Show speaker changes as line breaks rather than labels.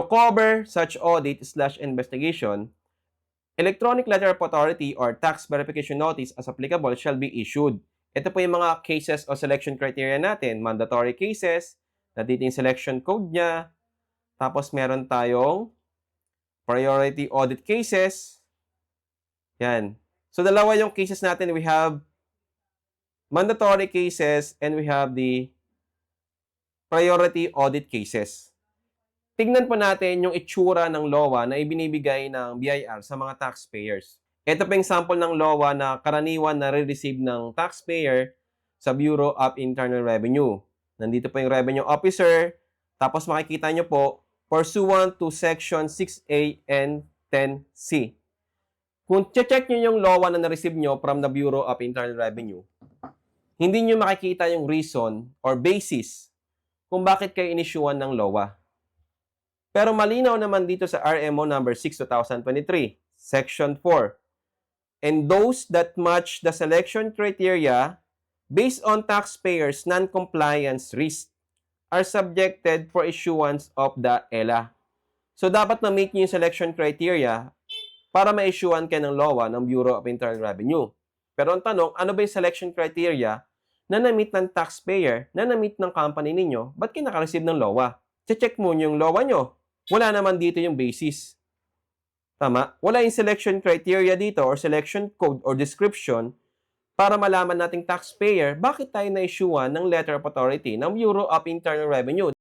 To cover such audit/investigation, electronic letter of authority or tax verification notice as applicable shall be issued. Ito po yung mga cases o selection criteria natin. Mandatory cases, nandito yung selection code niya. Tapos meron tayong priority audit cases. Yan. So, dalawa yung cases natin. We have mandatory cases and we have the priority audit cases. Tignan po natin yung itsura ng LOA na ibinibigay ng BIR sa mga taxpayers. Ito po yung sample ng LOA na karaniwan na re-receive ng taxpayer sa Bureau of Internal Revenue. Nandito po yung revenue officer. Tapos makikita nyo po, pursuant to Section 6A and 10C. Kung check nyo yung LOA na na-receive nyo from the Bureau of Internal Revenue, hindi nyo makikita yung reason or basis kung bakit kayo inisyuan ng LOA. Pero malinaw naman dito sa RMO number 6/2023, Section 4. And those that match the selection criteria based on taxpayers' non-compliance risk are subjected for issuance of the ELA. So, dapat na-meet nyo yung selection criteria para ma-issuean kayo ng LOA ng Bureau of Internal Revenue. Pero ang tanong, ano ba yung selection criteria na na-meet ng taxpayer, na na-meet ng company ninyo, ba't kayo naka-receive ng LOA? Check mo yung LOA nyo. Wala naman dito yung basis. Tama? Wala yung selection criteria dito or selection code or description para malaman nating taxpayer bakit tayo na-issuean ng letter of authority ng Bureau of Internal Revenue.